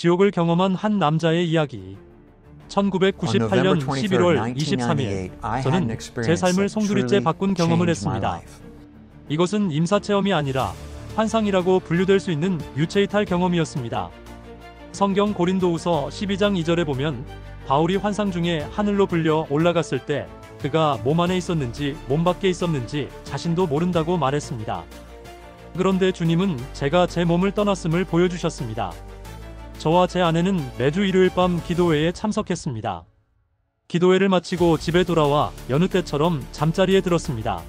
지옥을 경험한 한 남자의 이야기. 1998년 11월 23일, 저는 제 삶을 송두리째 바꾼 경험을 했습니다. 이것은 임사체험이 아니라 환상이라고 분류될 수 있는 유체이탈 경험이었습니다. 성경 고린도후서 12장 2절에 보면 바울이 환상 중에 하늘로 불려 올라갔을 때 그가 몸 안에 있었는지 몸 밖에 있었는지 자신도 모른다고 말했습니다. 그런데 주님은 제가 제 몸을 떠났음을 보여주셨습니다. 저와 제 아내는 매주 일요일 밤 기도회에 참석했습니다. 기도회를 마치고 집에 돌아와 여느 때처럼 잠자리에 들었습니다.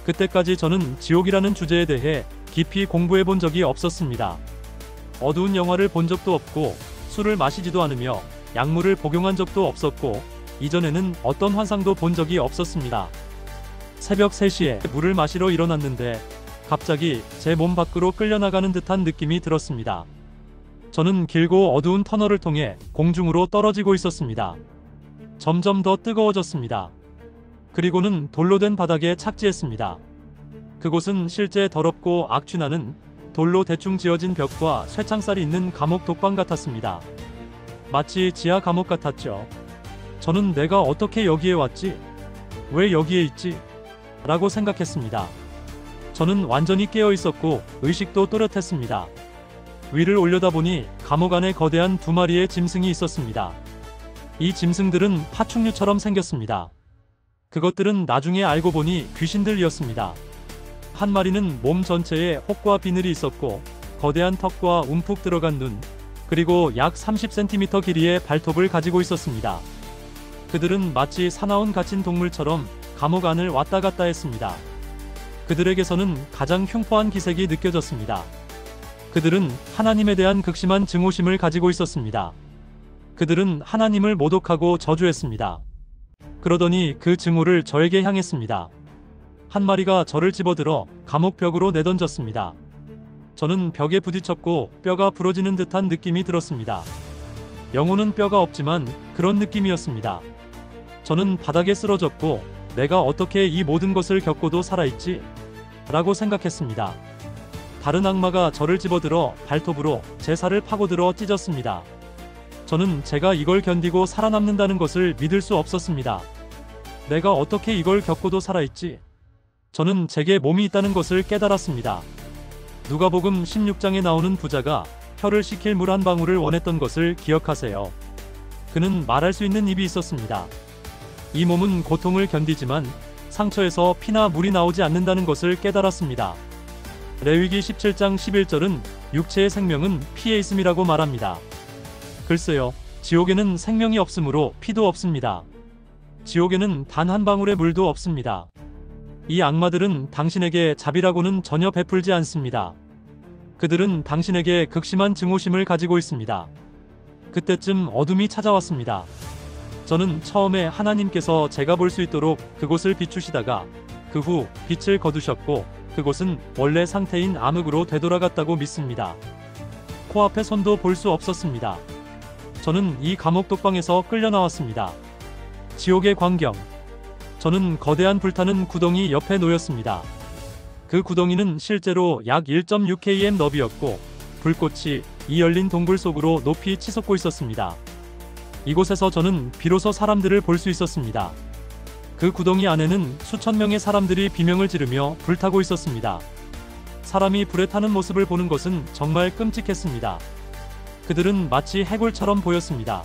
그때까지 저는 지옥이라는 주제에 대해 깊이 공부해 본 적이 없었습니다. 어두운 영화를 본 적도 없고 술을 마시지도 않으며 약물을 복용한 적도 없었고 이전에는 어떤 환상도 본 적이 없었습니다. 새벽 3시에 물을 마시러 일어났는데 갑자기 제 몸 밖으로 끌려나가는 듯한 느낌이 들었습니다. 저는 길고 어두운 터널을 통해 공중으로 떨어지고 있었습니다. 점점 더 뜨거워졌습니다. 그리고는 돌로 된 바닥에 착지했습니다. 그곳은 실제 더럽고 악취나는 돌로 대충 지어진 벽과 쇠창살이 있는 감옥 독방 같았습니다. 마치 지하 감옥 같았죠. 저는 내가 어떻게 여기에 왔지? 왜 여기에 있지? 라고 생각했습니다. 저는 완전히 깨어 있었고 의식도 또렷했습니다. 위를 올려다보니 감옥 안에 거대한 2마리의 짐승이 있었습니다. 이 짐승들은 파충류처럼 생겼습니다. 그것들은 나중에 알고 보니 귀신들이었습니다. 한 마리는 몸 전체에 혹과 비늘이 있었고 거대한 턱과 움푹 들어간 눈, 그리고 약 30cm 길이의 발톱을 가지고 있었습니다. 그들은 마치 사나운 갇힌 동물처럼 감옥 안을 왔다 갔다 했습니다. 그들에게서는 가장 흉포한 기색이 느껴졌습니다. 그들은 하나님에 대한 극심한 증오심을 가지고 있었습니다. 그들은 하나님을 모독하고 저주했습니다. 그러더니 그 증오를 저에게 향했습니다. 한 마리가 저를 집어들어 감옥 벽으로 내던졌습니다. 저는 벽에 부딪혔고 뼈가 부러지는 듯한 느낌이 들었습니다. 영혼은 뼈가 없지만 그런 느낌이었습니다. 저는 바닥에 쓰러졌고 내가 어떻게 이 모든 것을 겪고도 살아있지? 라고 생각했습니다. 다른 악마가 저를 집어들어 발톱으로 제 살을 파고들어 찢었습니다. 저는 제가 이걸 견디고 살아남는다는 것을 믿을 수 없었습니다. 내가 어떻게 이걸 겪고도 살아있지? 저는 제게 몸이 있다는 것을 깨달았습니다. 누가복음 16장에 나오는 부자가 혀를 식힐 물 한 방울을 원했던 것을 기억하세요. 그는 말할 수 있는 입이 있었습니다. 이 몸은 고통을 견디지만 상처에서 피나 물이 나오지 않는다는 것을 깨달았습니다. 레위기 17장 11절은 육체의 생명은 피에 있음이라고 말합니다. 글쎄요, 지옥에는 생명이 없으므로 피도 없습니다. 지옥에는 단 한 방울의 물도 없습니다. 이 악마들은 당신에게 자비라고는 전혀 베풀지 않습니다. 그들은 당신에게 극심한 증오심을 가지고 있습니다. 그때쯤 어둠이 찾아왔습니다. 저는 처음에 하나님께서 제가 볼 수 있도록 그곳을 비추시다가 그 후 빛을 거두셨고 그곳은 원래 상태인 암흑으로 되돌아갔다고 믿습니다. 코앞에 손도 볼 수 없었습니다. 저는 이 감옥 독방에서 끌려 나왔습니다. 지옥의 광경. 저는 거대한 불타는 구덩이 옆에 놓였습니다. 그 구덩이는 실제로 약 1.6km 너비였고 불꽃이 이 열린 동굴 속으로 높이 치솟고 있었습니다. 이곳에서 저는 비로소 사람들을 볼 수 있었습니다. 그 구덩이 안에는 수천 명의 사람들이 비명을 지르며 불타고 있었습니다. 사람이 불에 타는 모습을 보는 것은 정말 끔찍했습니다. 그들은 마치 해골처럼 보였습니다.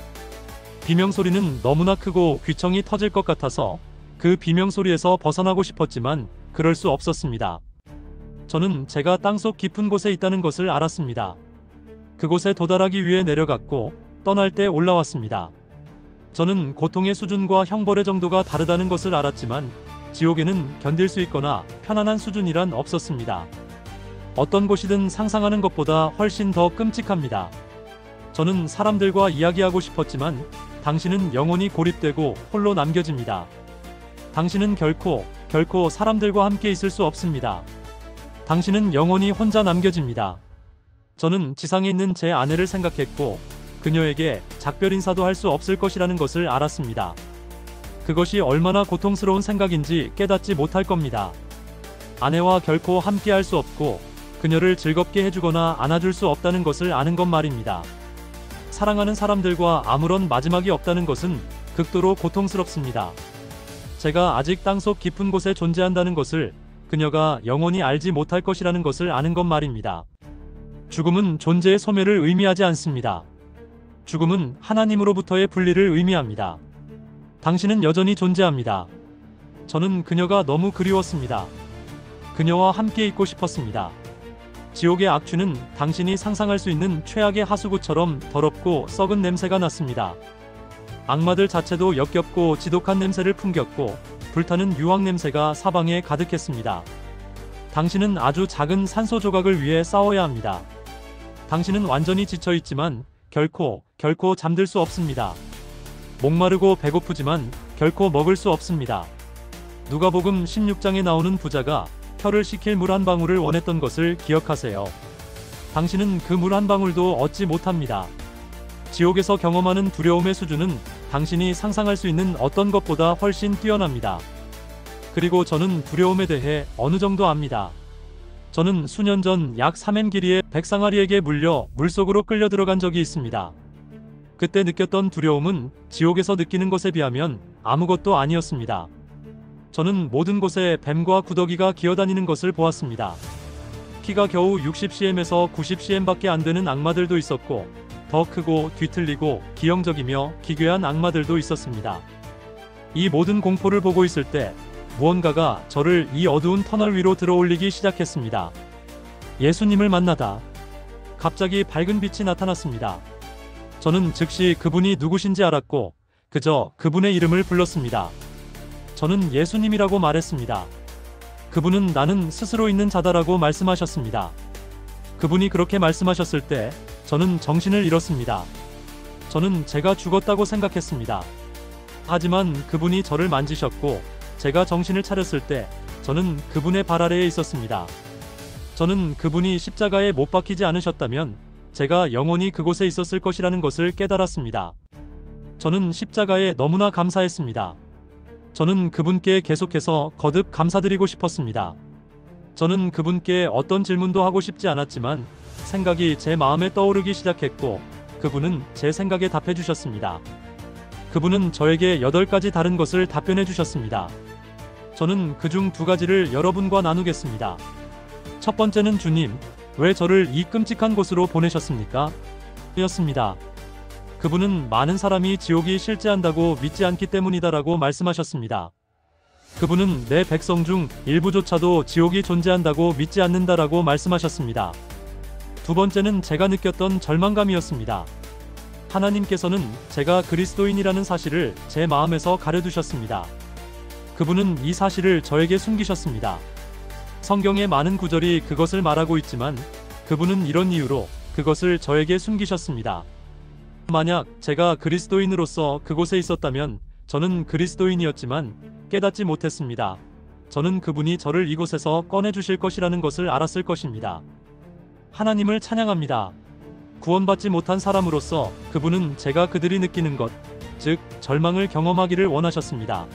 비명 소리는 너무나 크고 귀청이 터질 것 같아서 그 비명 소리에서 벗어나고 싶었지만 그럴 수 없었습니다. 저는 제가 땅속 깊은 곳에 있다는 것을 알았습니다. 그곳에 도달하기 위해 내려갔고 떠날 때 올라왔습니다. 저는 고통의 수준과 형벌의 정도가 다르다는 것을 알았지만 지옥에는 견딜 수 있거나 편안한 수준이란 없었습니다. 어떤 곳이든 상상하는 것보다 훨씬 더 끔찍합니다. 저는 사람들과 이야기하고 싶었지만 당신은 영원히 고립되고 홀로 남겨집니다. 당신은 결코 사람들과 함께 있을 수 없습니다. 당신은 영원히 혼자 남겨집니다. 저는 지상에 있는 제 아내를 생각했고 그녀에게 작별 인사도 할 수 없을 것이라는 것을 알았습니다. 그것이 얼마나 고통스러운 생각인지 깨닫지 못할 겁니다. 아내와 결코 함께 할 수 없고 그녀를 즐겁게 해주거나 안아줄 수 없다는 것을 아는 것 말입니다. 사랑하는 사람들과 아무런 마지막이 없다는 것은 극도로 고통스럽습니다. 제가 아직 땅속 깊은 곳에 존재한다는 것을 그녀가 영원히 알지 못할 것이라는 것을 아는 것 말입니다. 죽음은 존재의 소멸을 의미하지 않습니다. 죽음은 하나님으로부터의 분리를 의미합니다. 당신은 여전히 존재합니다. 저는 그녀가 너무 그리웠습니다. 그녀와 함께 있고 싶었습니다. 지옥의 악취는 당신이 상상할 수 있는 최악의 하수구처럼 더럽고 썩은 냄새가 났습니다. 악마들 자체도 역겹고 지독한 냄새를 풍겼고 불타는 유황 냄새가 사방에 가득했습니다. 당신은 아주 작은 산소 조각을 위해 싸워야 합니다. 당신은 완전히 지쳐있지만 결코 잠들 수 없습니다. 목마르고 배고프지만 결코 먹을 수 없습니다. 누가복음 16장에 나오는 부자가 혀를 식힐 물 한 방울을 원했던 것을 기억하세요. 당신은 그 물 한 방울도 얻지 못합니다. 지옥에서 경험하는 두려움의 수준은 당신이 상상할 수 있는 어떤 것보다 훨씬 뛰어납니다. 그리고 저는 두려움에 대해 어느 정도 압니다. 저는 수년 전 약 3엔 길이의 백상아리에게 물려 물속으로 끌려 들어간 적이 있습니다. 그때 느꼈던 두려움은 지옥에서 느끼는 것에 비하면 아무것도 아니었습니다. 저는 모든 곳에 뱀과 구더기가 기어다니는 것을 보았습니다. 키가 겨우 60cm에서 90cm밖에 안 되는 악마들도 있었고 더 크고 뒤틀리고 기형적이며 기괴한 악마들도 있었습니다. 이 모든 공포를 보고 있을 때 무언가가 저를 이 어두운 터널 위로 들어올리기 시작했습니다. 예수님을 만나다 갑자기 밝은 빛이 나타났습니다. 저는 즉시 그분이 누구신지 알았고 그저 그분의 이름을 불렀습니다. 저는 예수님이라고 말했습니다. 그분은 나는 스스로 있는 자다라고 말씀하셨습니다. 그분이 그렇게 말씀하셨을 때 저는 정신을 잃었습니다. 저는 제가 죽었다고 생각했습니다. 하지만 그분이 저를 만지셨고 제가 정신을 차렸을 때 저는 그분의 발 아래에 있었습니다. 저는 그분이 십자가에 못 박히지 않으셨다면 제가 영원히 그곳에 있었을 것이라는 것을 깨달았습니다. 저는 십자가에 너무나 감사했습니다. 저는 그분께 계속해서 거듭 감사드리고 싶었습니다. 저는 그분께 어떤 질문도 하고 싶지 않았지만 생각이 제 마음에 떠오르기 시작했고 그분은 제 생각에 답해 주셨습니다. 그분은 저에게 8가지 다른 것을 답변해 주셨습니다. 저는 그중 2가지를 여러분과 나누겠습니다. 첫 번째는 주님, 왜 저를 이 끔찍한 곳으로 보내셨습니까? 였습니다. 그분은 많은 사람이 지옥이 실제한다고 믿지 않기 때문이다라고 말씀하셨습니다. 그분은 내 백성 중 일부조차도 지옥이 존재한다고 믿지 않는다라고 말씀하셨습니다. 두 번째는 제가 느꼈던 절망감이었습니다. 하나님께서는 제가 그리스도인이라는 사실을 제 마음에서 가려두셨습니다. 그분은 이 사실을 저에게 숨기셨습니다. 성경의 많은 구절이 그것을 말하고 있지만 그분은 이런 이유로 그것을 저에게 숨기셨습니다. 만약 제가 그리스도인으로서 그곳에 있었다면 저는 그리스도인이었지만 깨닫지 못했습니다. 저는 그분이 저를 이곳에서 꺼내주실 것이라는 것을 알았을 것입니다. 하나님을 찬양합니다. 구원받지 못한 사람으로서 그분은 제가 그들이 느끼는 것, 즉 절망을 경험하기를 원하셨습니다.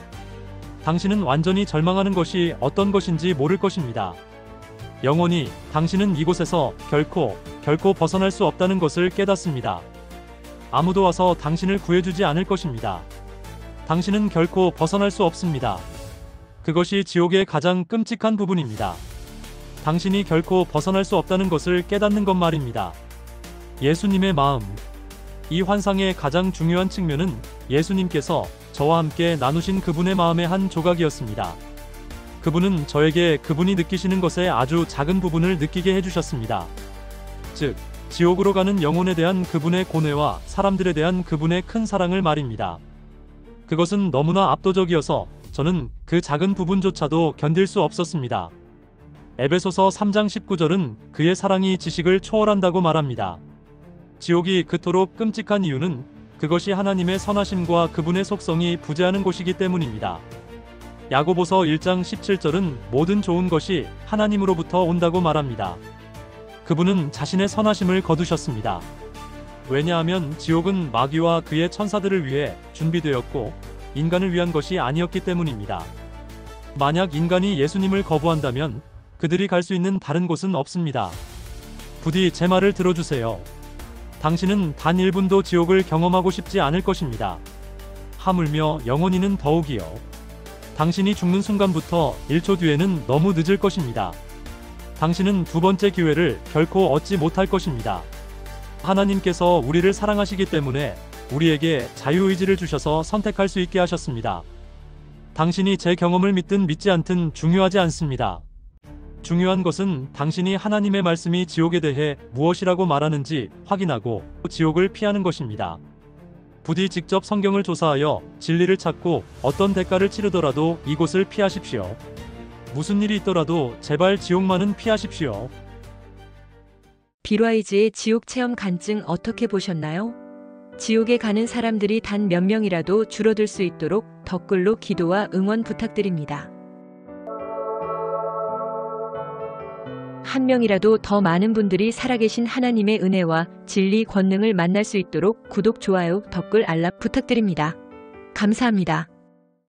당신은 완전히 절망하는 것이 어떤 것인지 모를 것입니다. 영원히 당신은 이곳에서 결코 벗어날 수 없다는 것을 깨닫습니다. 아무도 와서 당신을 구해주지 않을 것입니다. 당신은 결코 벗어날 수 없습니다. 그것이 지옥의 가장 끔찍한 부분입니다. 당신이 결코 벗어날 수 없다는 것을 깨닫는 것 말입니다. 예수님의 마음. 이 환상의 가장 중요한 측면은 예수님께서 저와 함께 나누신 그분의 마음의 한 조각이었습니다. 그분은 저에게 그분이 느끼시는 것의 아주 작은 부분을 느끼게 해주셨습니다. 즉, 지옥으로 가는 영혼에 대한 그분의 고뇌와 사람들에 대한 그분의 큰 사랑을 말입니다. 그것은 너무나 압도적이어서 저는 그 작은 부분조차도 견딜 수 없었습니다. 에베소서 3장 19절은 그의 사랑이 지식을 초월한다고 말합니다. 지옥이 그토록 끔찍한 이유는 그것이 하나님의 선하심과 그분의 속성이 부재하는 곳이기 때문입니다. 야고보서 1장 17절은 모든 좋은 것이 하나님으로부터 온다고 말합니다. 그분은 자신의 선하심을 거두셨습니다. 왜냐하면 지옥은 마귀와 그의 천사들을 위해 준비되었고 인간을 위한 것이 아니었기 때문입니다. 만약 인간이 예수님을 당신은 단 1분도 지옥을 경험하고 싶지 않을 것입니다. 하물며 영원히는 더욱이요. 당신이 죽는 순간부터 1초 뒤에는 너무 늦을 것입니다. 당신은 두 번째 기회를 결코 얻지 못할 것입니다. 하나님께서 우리를 사랑하시기 때문에 우리에게 자유의지를 주셔서 선택할 수 있게 하셨습니다. 당신이 제 경험을 믿든 믿지 않든 중요하지 않습니다. 중요한 것은 당신이 하나님의 말씀이 지옥에 대해 무엇이라고 말하는지 확인하고 지옥을 피하는 것입니다. 부디 직접 성경을 조사하여 진리를 찾고 어떤 대가를 치르더라도 이곳을 피하십시오. 무슨 일이 있더라도 제발 지옥만은 피하십시오. 빌와이즈의 지옥 체험 간증 어떻게 보셨나요? 지옥에 가는 사람들이 단 몇 명이라도 줄어들 수 있도록 댓글로 기도와 응원 부탁드립니다. 한 명이라도 더 많은 분들이 살아계신 하나님의 은혜와 진리 권능을 만날 수 있도록 구독, 좋아요, 댓글, 알람 부탁드립니다. 감사합니다.